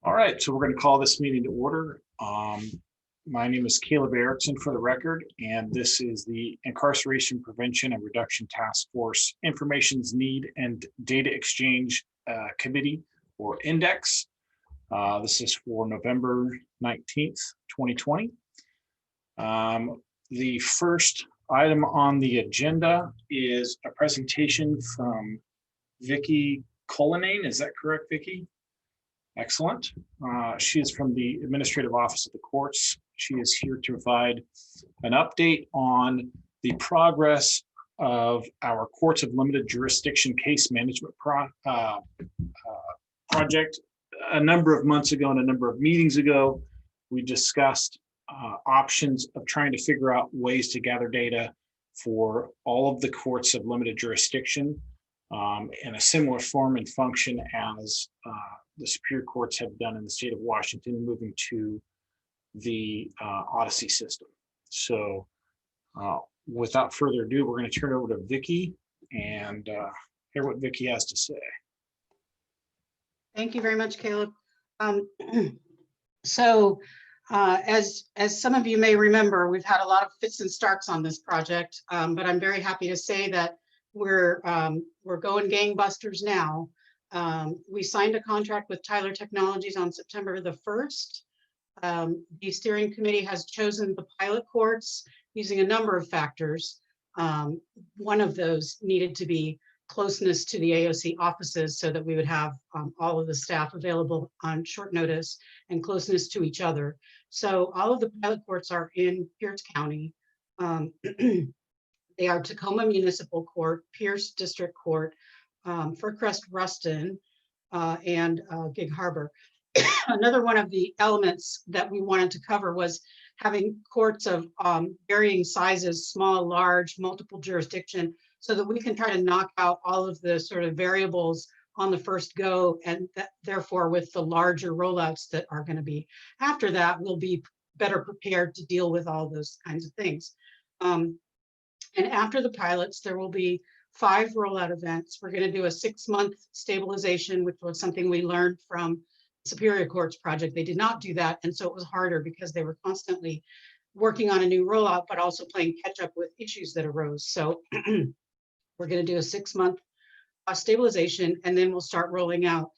All right, so we're going to call this meeting to order. My name is Caleb Erickson for the record, and this is the Incarceration Prevention and Reduction Task Force Information's Need and Data Exchange Committee, or INDEX. This is for November 19th, 2020. The first item on the agenda is a presentation from Vicki Cullinane. Is that correct, Vicki? Excellent. She is from the Administrative Office of the Courts. She is here to provide an update on the progress of our Courts of Limited Jurisdiction case management project. A number of months ago and a number of meetings ago, we discussed options of trying to figure out ways to gather data for all of the courts of limited jurisdiction in a similar form and function as the Superior Courts have done in the state of Washington, moving to the Odyssey system. So without further ado, we're going to turn it over to Vicki and hear what Vicki has to say. Thank you very much, Caleb. So as some of you may remember, we've had a lot of fits and starts on this project, but I'm very happy to say that we're going gangbusters now. We signed a contract with Tyler Technologies on September the 1st. The steering committee has chosen the pilot courts using a number of factors. One of those needed to be closeness to the AOC offices so that we would have all of the staff available on short notice and closeness to each other. So all of the pilot courts are in Pierce County. They are Tacoma Municipal Court, Pierce District Court, Fircrest Ruston, and Gig Harbor. Another one of the elements that we wanted to cover was having courts of varying sizes, small, large, multiple jurisdiction, so that we can try to knock out all of the sort of variables on the first go, and that, therefore with the larger rollouts that are going to be after that, we'll be better prepared to deal with all those kinds of things. And after the pilots, there will be 5 rollout events. We're going to do a 6-month stabilization, which was something we learned from Superior Courts project. They did not do that, and so it was harder because they were constantly working on a new rollout, but also playing catch up with issues that arose. So we're going to do a 6-month stabilization, and then we'll start rolling out.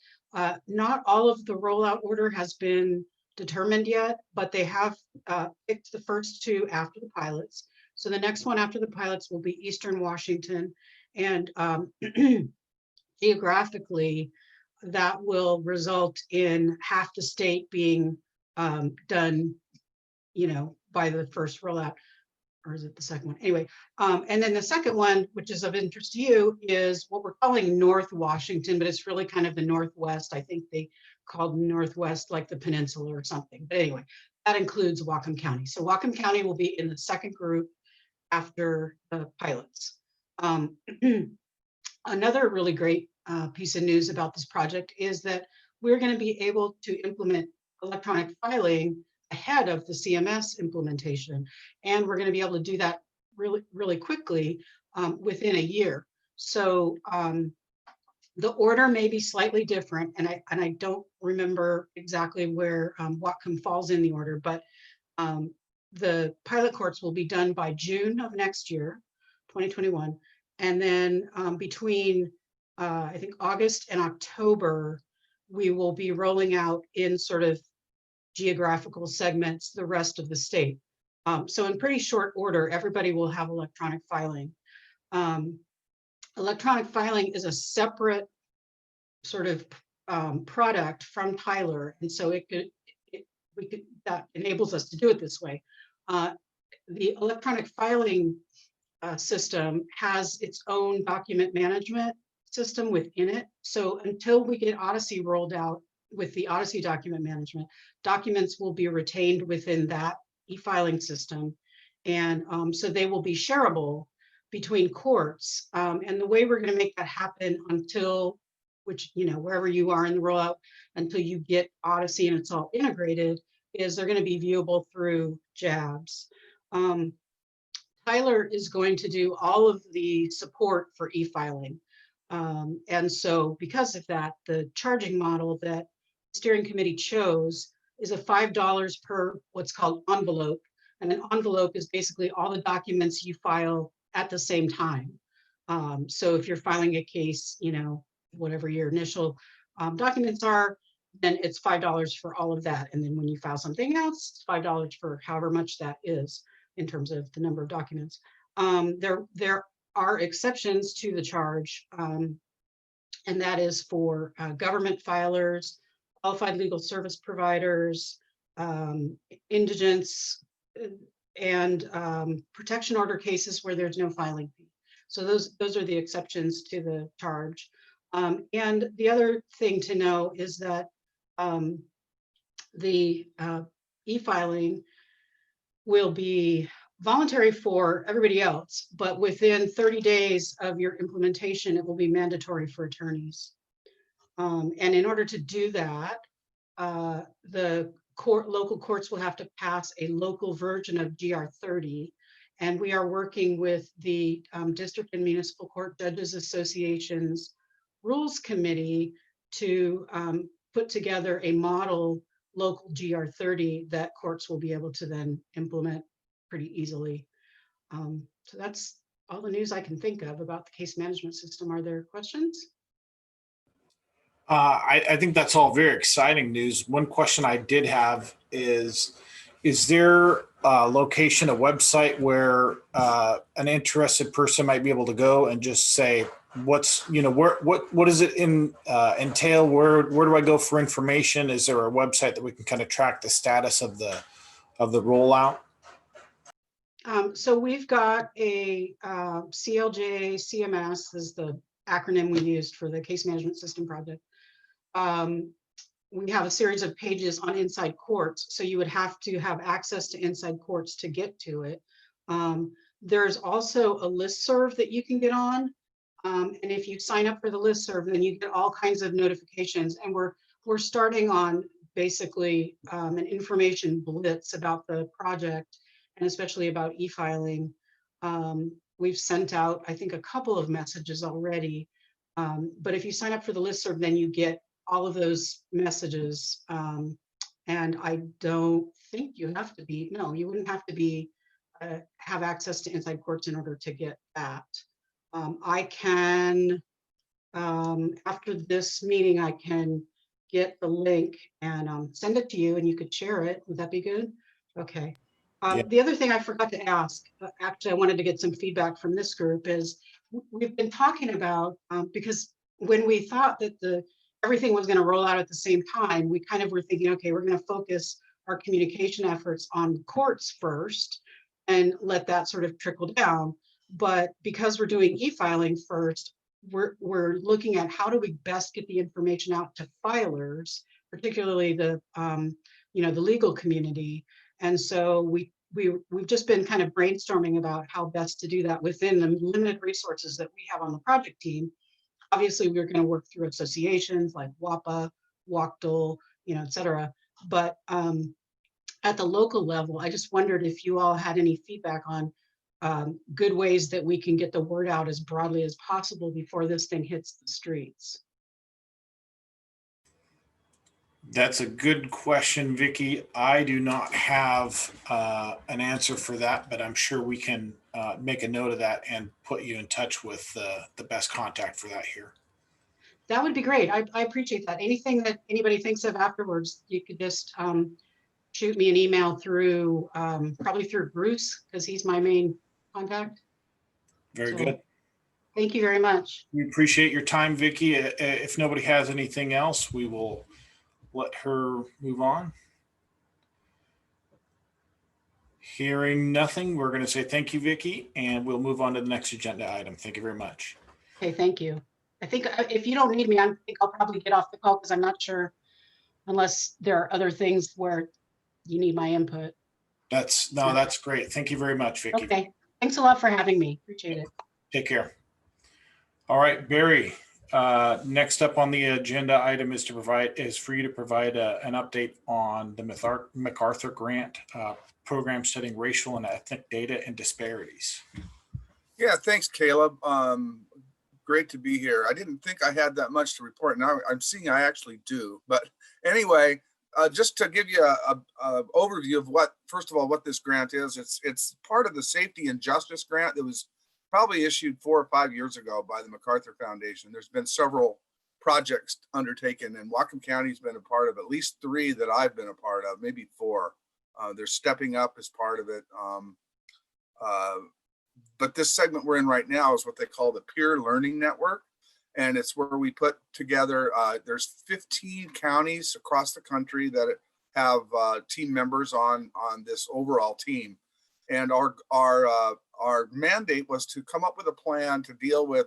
Not all of the rollout order has been determined yet, but they have picked the first 2 after the pilots. So the next one after the pilots will be Eastern Washington, and geographically, that will result in half the state being done, by the first rollout, or is it the second one? Anyway, and then the second one, which is of interest to you, is what we're calling North Washington, but it's really kind of the Northwest. I think they called Northwest like the peninsula or something. But anyway, that includes Whatcom County. So Whatcom County will be in the second group after the pilots. Another really great piece of news about this project is that we're going to be able to implement electronic filing ahead of the CMS implementation, and we're going to be able to do that really, really quickly within a year. So the order may be slightly different, and I don't remember exactly where Whatcom falls in the order, but the pilot courts will be done by June of next year, 2021. And then between, I think, August and October, we will be rolling out in sort of geographical segments the rest of the state. So in pretty short order, everybody will have electronic filing. Electronic filing is a separate sort of product from Tyler. And so that enables us to do it this way. The electronic filing system has its own document management system within it. So until we get Odyssey rolled out with the Odyssey document management, documents will be retained within that e-filing system. And so they will be shareable between courts. And the way we're going to make that happen until, wherever you are in the rollout, until you get Odyssey and it's all integrated, is they're going to be viewable through JABS. Tyler is going to do all of the support for e-filing. And so because of that, the charging model that steering committee chose is a $5 per what's called envelope. And an envelope is basically all the documents you file at the same time. So if you're filing a case, you know, whatever your initial documents are, then it's $5 for all of that. And then when you file something else, it's $5 for however much that is in terms of the number of documents. There are exceptions to the charge, and that is for government filers, qualified legal service providers, indigents, and protection order cases where there's no filing fee. So those are the exceptions to the charge. And the other thing to know is that the e-filing will be voluntary for everybody else, but within 30 days of your implementation, it will be mandatory for attorneys. And in order to do that, the local courts will have to pass a local version of GR30. And we are working with the District and Municipal Court Judges Association's Rules Committee to put together a model local GR30 that courts will be able to then implement pretty easily. So that's all the news I can think of about the case management system. Are there questions? I think that's all very exciting news. One question I did have is there a location, a website where an interested person might be able to go and just say, what's, you know, what does it entail? Where do I go for information? Is there a website that we can kind of track the status of the rollout? So we've got a CLJ CMS is the acronym we used for the case management system project. We have a series of pages on Inside Courts, so you would have to have access to Inside Courts to get to it. There's also a listserv that you can get on, and if you sign up for the listserv, then you get all kinds of notifications. And we're starting on basically an information blitz about the project, and especially about e-filing. We've sent out, I think, a couple of messages already. But if you sign up for the listserv, then you get all of those messages. And I don't think you have to be, no, you wouldn't have to be, have access to Inside Courts in order to get that. I can, after this meeting, I can get the link and send it to you and you could share it. Would that be good? Okay. Yeah. The other thing I forgot to ask, actually, I wanted to get some feedback from this group is we've been talking about, because when we thought that everything was going to roll out at the same time, we kind of were thinking, okay, we're going to focus our communication efforts on courts first and let that sort of trickle down. But because we're doing e-filing first, we're looking at how do we best get the information out to filers, particularly the the legal community. And so we've just been kind of brainstorming about how best to do that within the limited resources that we have on the project team. Obviously, we're going to work through associations like WAPA, WACTL, et cetera. But at the local level, I just wondered if you all had any feedback on good ways that we can get the word out as broadly as possible before this thing hits the streets. That's a good question, Vicki. I do not have an answer for that, but I'm sure we can make a note of that and put you in touch with the best contact for that here. That would be great. I appreciate that. Anything that anybody thinks of afterwards, you could just shoot me an email through, probably through Bruce, because he's my main contact. Very good. Thank you very much. We appreciate your time, Vicki. If nobody has anything else, we will let her move on. Hearing nothing, we're going to say thank you, Vicki, and we'll move on to the next agenda item. Thank you very much. Okay, thank you. I think if you don't need me, I think I'll probably get off the call because I'm not sure unless there are other things where you need my input. That's great. Thank you very much, Vicki. Okay, thanks a lot for having me. Appreciate it. Take care. All right, Barry. Next up on the agenda item is for you to provide an update on the MacArthur Grant program studying racial and ethnic data and disparities. Yeah, thanks, Caleb. Great to be here. I didn't think I had that much to report. Now I'm seeing I actually do. But anyway, just to give you a overview of what, first of all, what this grant is, it's part of the Safety and Justice Grant that was probably issued 4 or 5 years ago by the MacArthur Foundation. There's been several projects undertaken, and Whatcom County's been a part of at least 3 that I've been a part of, maybe 4. They're stepping up as part of it. But this segment we're in right now is what they call the Peer Learning Network. And it's where we put together, there's 15 counties across the country that have team members on this overall team. And our mandate was to come up with a plan to deal with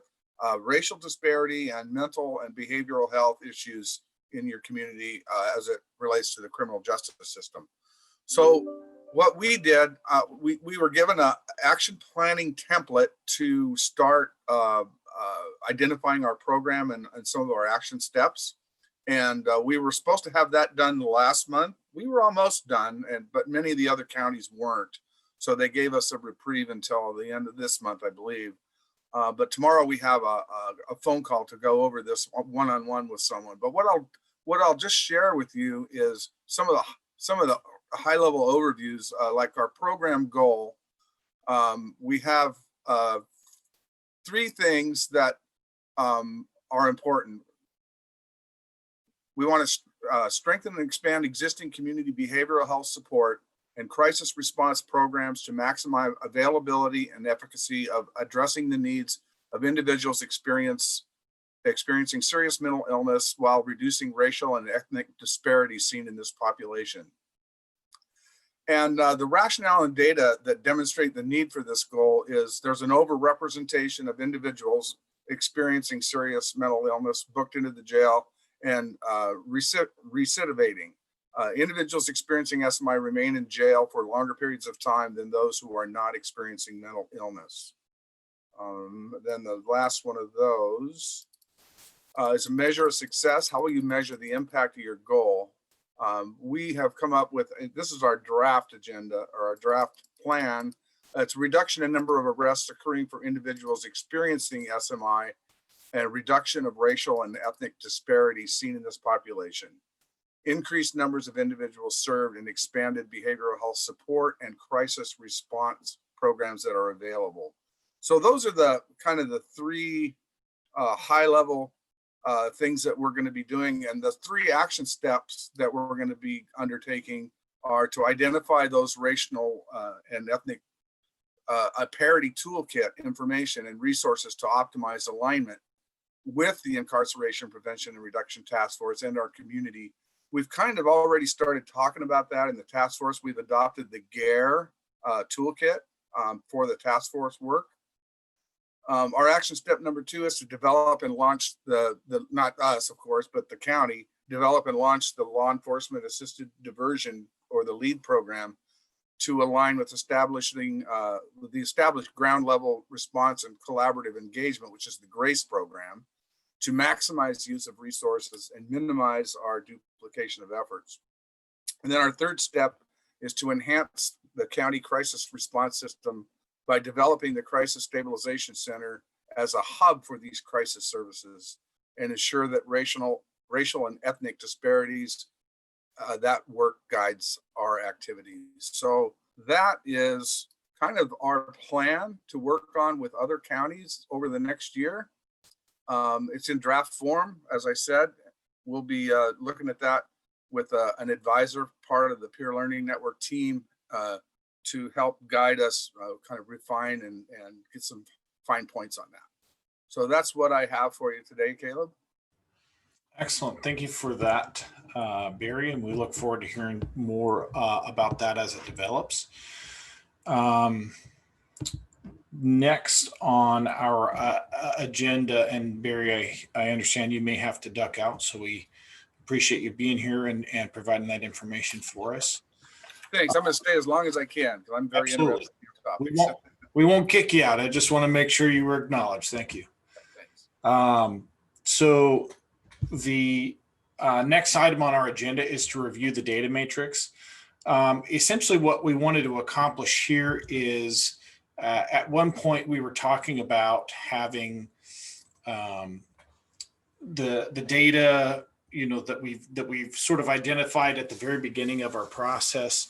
racial disparity and mental and behavioral health issues in your community as it relates to the criminal justice system. So what we did, we were given an action planning template to start identifying our program and some of our action steps. And we were supposed to have that done last month. We were almost done, but many of the other counties weren't. So they gave us a reprieve until the end of this month, I believe. But tomorrow we have a phone call to go over this one-on-one with someone. But what I'll just share with you is some of the high-level overviews, like our program goal. We have 3 things that are important. We want to strengthen and expand existing community behavioral health support and crisis response programs to maximize availability and efficacy of addressing the needs of individuals experiencing serious mental illness while reducing racial and ethnic disparities seen in this population. And the rationale and data that demonstrate the need for this goal is there's an overrepresentation of individuals experiencing serious mental illness booked into the jail and recidivating. Individuals experiencing SMI remain in jail for longer periods of time than those who are not experiencing mental illness. Then the last one of those is a measure of success. How will you measure the impact of your goal? We have come up with, this is our draft agenda or our draft plan. It's a reduction in number of arrests occurring for individuals experiencing SMI and reduction of racial and ethnic disparities seen in this population. Increased numbers of individuals served in expanded behavioral health support and crisis response programs that are available. So those are the kind of the 3 high level things that we're going to be doing. And the 3 action steps that we're going to be undertaking are to identify those racial and ethnic a parity toolkit information and resources to optimize alignment with the Incarceration Prevention and Reduction Task Force and our community. We've kind of already started talking about that in the task force. We've adopted the GARE toolkit for the task force work. Our action step number 2 is to develop and launch not us, of course, but the county, develop and launch the law enforcement assisted diversion or the LEAD program to align with establishing the established ground level response and collaborative engagement, which is the GRACE program, to maximize use of resources and minimize our duplication of efforts. And then our 3rd step is to enhance the county crisis response system by developing the Crisis Stabilization Center as a hub for these crisis services and ensure that racial and ethnic disparities, that work guides our activities. So that is kind of our plan to work on with other counties over the next year. It's in draft form, as I said. We'll be looking at that with an advisor, part of the Peer Learning Network team, to help guide us, kind of refine and get some fine points on that. So that's what I have for you today, Caleb. Excellent. Thank you for that, Barry, and we look forward to hearing more about that as it develops. Next on our agenda, and Barry, I understand you may have to duck out, so we appreciate you being here and providing that information for us. Thanks. I'm going to stay as long as I can because I'm very interested in your topics. We won't kick you out. I just want to make sure you were acknowledged. Thank you. Thanks. So the next item on our agenda is to review the data matrix. Essentially what we wanted to accomplish here is at one point we were talking about having the data, that we've sort of identified at the very beginning of our process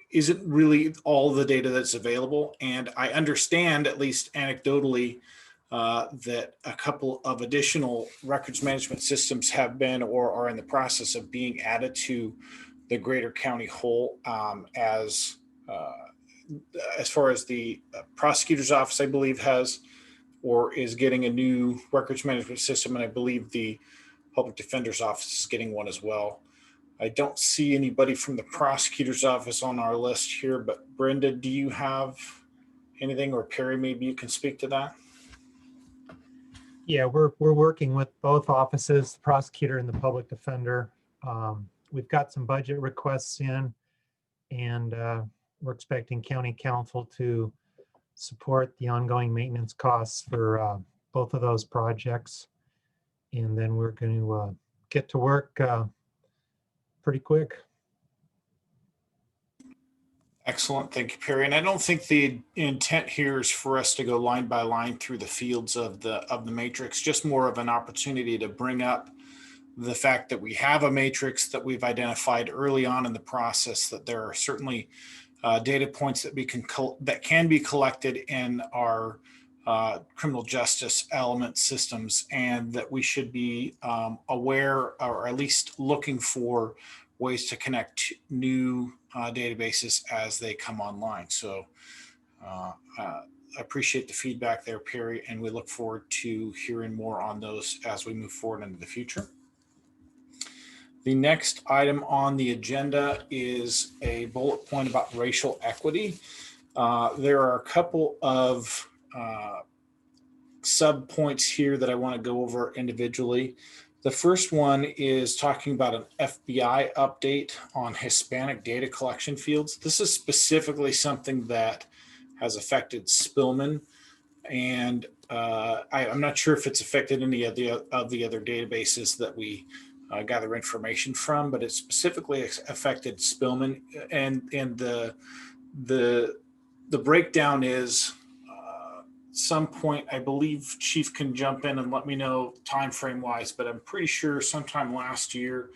isn't really all the data that's available. And I understand, at least anecdotally, that a couple of additional records management systems have been or are in the process of being added to the greater county whole, as far as the prosecutor's office, I believe, has or is getting a new records management system, and I believe the public defender's office is getting one as well. I don't see anybody from the prosecutor's office on our list here, but Brenda, do you have anything, or Perry, maybe you can speak to that? Yeah, we're working with both offices, the prosecutor and the public defender. We've got some budget requests in, and we're expecting county council to support the ongoing maintenance costs for both of those projects. And then we're going to get to work pretty quick. Excellent. Thank you, Perry. And I don't think the intent here is for us to go line by line through the fields of the matrix, just more of an opportunity to bring up the fact that we have a matrix that we've identified early on in the process, that there are certainly data points that can be collected in our criminal justice element systems, and that we should be aware, or at least looking for ways to connect new databases as they come online. So I appreciate the feedback there, Perry, and we look forward to hearing more on those as we move forward into the future. The next item on the agenda is a bullet point about racial equity. There are a couple of sub points here that I want to go over individually. The first one is talking about an FBI update on Hispanic data collection fields. This is specifically something that has affected Spillman, and I'm not sure if it's affected any of the other databases that we gather information from, but it specifically affected Spillman. And the breakdown is some point, I believe Chief can jump in and let me know time frame wise, but I'm pretty sure sometime last year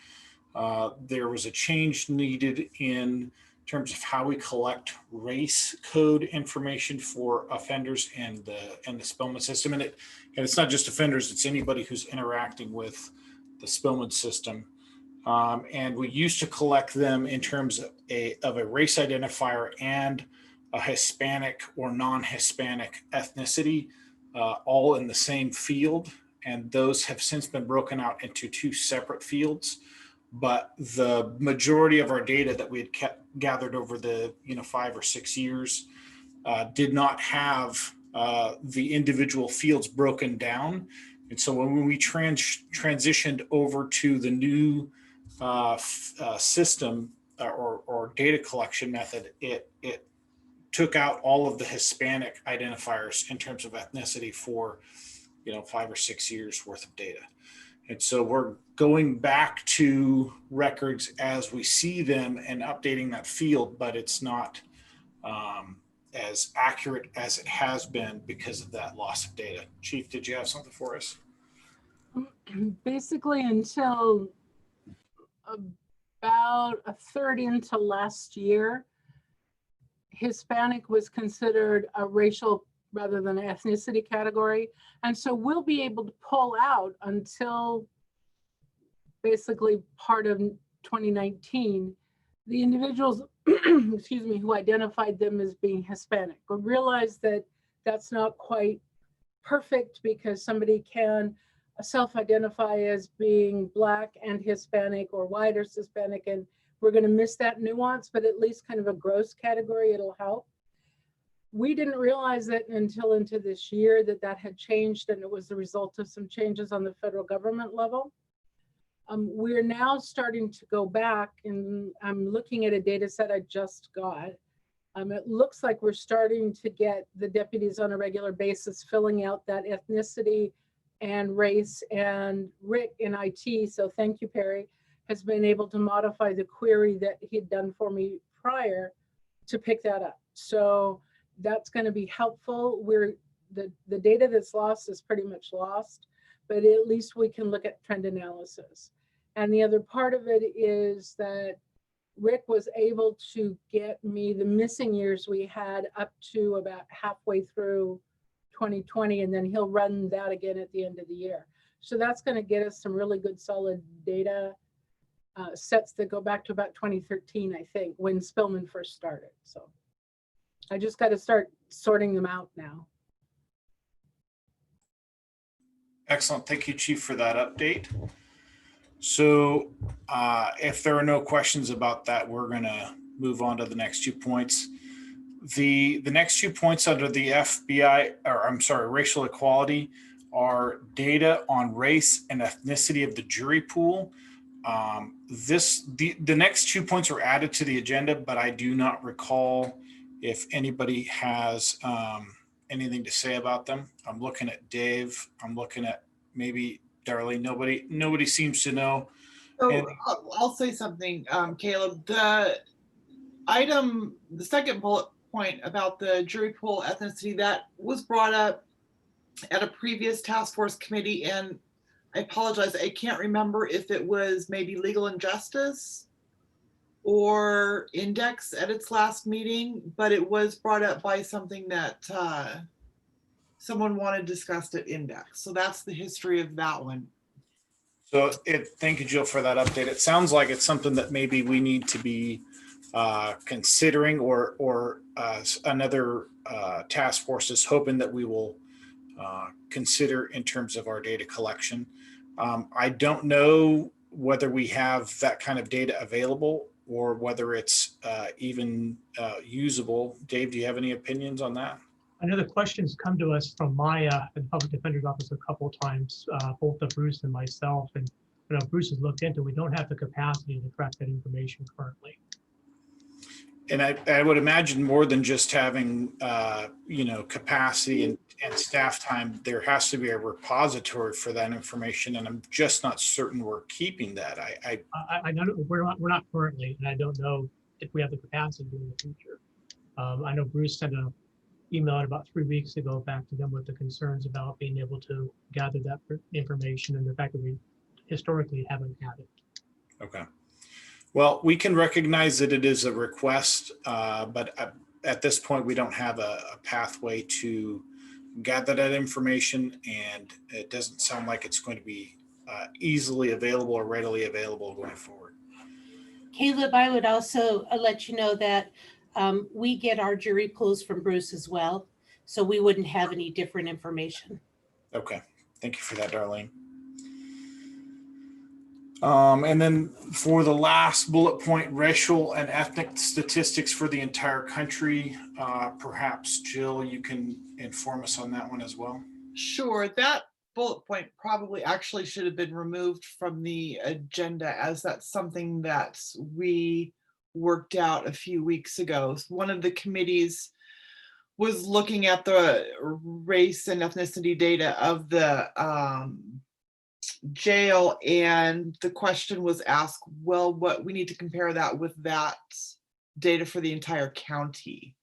there was a change needed in terms of how we collect race code information for offenders in the Spillman system. And it's not just offenders, it's anybody who's interacting with the Spillman system. And we used to collect them in terms of a race identifier and a Hispanic or non-Hispanic ethnicity, all in the same field. And those have since been broken out into two separate fields. But the majority of our data that we had gathered over the 5 or 6 years did not have the individual fields broken down. And so when we transitioned over to the new system or data collection method, it took out all of the Hispanic identifiers in terms of ethnicity for 5 or 6 years worth of data. And so we're going back to records as we see them and updating that field, but it's not as accurate as it has been because of that loss of data. Chief, did you have something for us? Basically, until about a third into last year, Hispanic was considered a racial rather than an ethnicity category. And so we'll be able to pull out until basically part of 2019, the individuals, excuse me, who identified them as being Hispanic. We realized that that's not quite perfect because somebody can self-identify as being Black and Hispanic or white or Hispanic, and we're going to miss that nuance, but at least kind of a gross category, it'll help. We didn't realize that until into this year that had changed, and it was the result of some changes on the federal government level. We're now starting to go back, and I'm looking at a data set I just got. It looks like we're starting to get the deputies on a regular basis filling out that ethnicity and race, and Rick in IT, so thank you, Perry, has been able to modify the query that he'd done for me prior to pick that up. So that's going to be helpful. the data that's lost is pretty much lost, but at least we can look at trend analysis. And the other part of it is that Rick was able to get me the missing years we had up to about halfway through 2020, and then he'll run that again at the end of the year. So that's going to get us some really good solid data sets that go back to about 2013, I think, when Spillman first started. So I just got to start sorting them out now. Excellent. Thank you, Chief, for that update. So if there are no questions about that, we're going to move on to the next 2 points. The next 2 points under the FBI, or I'm sorry, racial equality, are data on race and ethnicity of the jury pool. The next 2 points were added to the agenda, but I do not recall if anybody has anything to say about them. I'm looking at Dave. I'm looking at maybe Darlene. Nobody seems to know. So I'll say something, Caleb. The second bullet point about the jury pool ethnicity, that was brought up at a previous task force committee, and I apologize, I can't remember if it was maybe Legal and Justice or Index at its last meeting, but it was brought up by something that someone wanted discussed at Index. So that's the history of that one. So thank you, Jill, for that update. It sounds like it's something that maybe we need to be considering, or another task force is hoping that we will consider in terms of our data collection. I don't know whether we have that kind of data available or whether it's even usable. Dave, do you have any opinions on that? I know the questions come to us from Maya at the Public Defender's Office a couple of times, both of Bruce and myself. And Bruce has looked into, we don't have the capacity to track that information currently. And I would imagine more than just having, capacity and staff time, there has to be a repository for that information. And I'm just not certain we're keeping that. I don't know, we're not currently, and I don't know if we have the capacity in the future. I know Bruce sent an email out about 3 weeks ago back to them with the concerns about being able to gather that information and the fact that we historically haven't had it. Okay. Well, we can recognize that it is a request, but at this point, we don't have a pathway to gather that information, and it doesn't sound like it's going to be easily available or readily available going forward. Caleb, I would also let you know that we get our jury pools from Bruce as well, so we wouldn't have any different information. Okay, thank you for that, Darlene. And then for the last bullet point, racial and ethnic statistics for the entire country, perhaps Jill, you can inform us on that one as well. Sure, that bullet point probably actually should have been removed from the agenda, as that's something that we worked out a few weeks ago. One of the committees was looking at the race and ethnicity data of the jail, and the question was asked, well, what we need to compare that with that data for the entire county.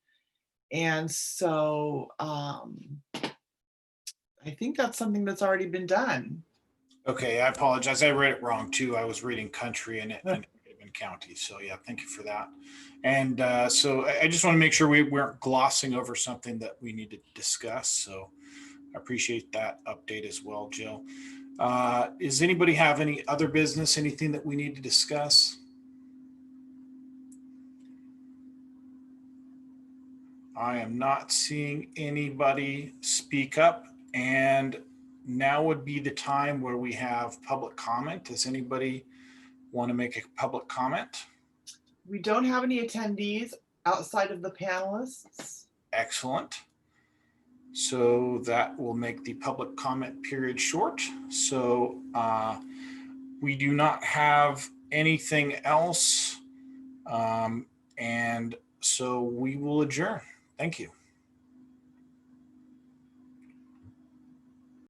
And so I think that's something that's already been done. Okay, I apologize. I read it wrong too. I was reading country and it could have been county. So yeah, thank you for that. And so I just want to make sure we weren't glossing over something that we need to discuss. So I appreciate that update as well, Jill. Does anybody have any other business, anything that we need to discuss? I am not seeing anybody speak up, and now would be the time where we have public comment. Does anybody want to make a public comment? We don't have any attendees outside of the panelists. Excellent. So that will make the public comment period short. So we do not have anything else. And so we will adjourn. Thank you.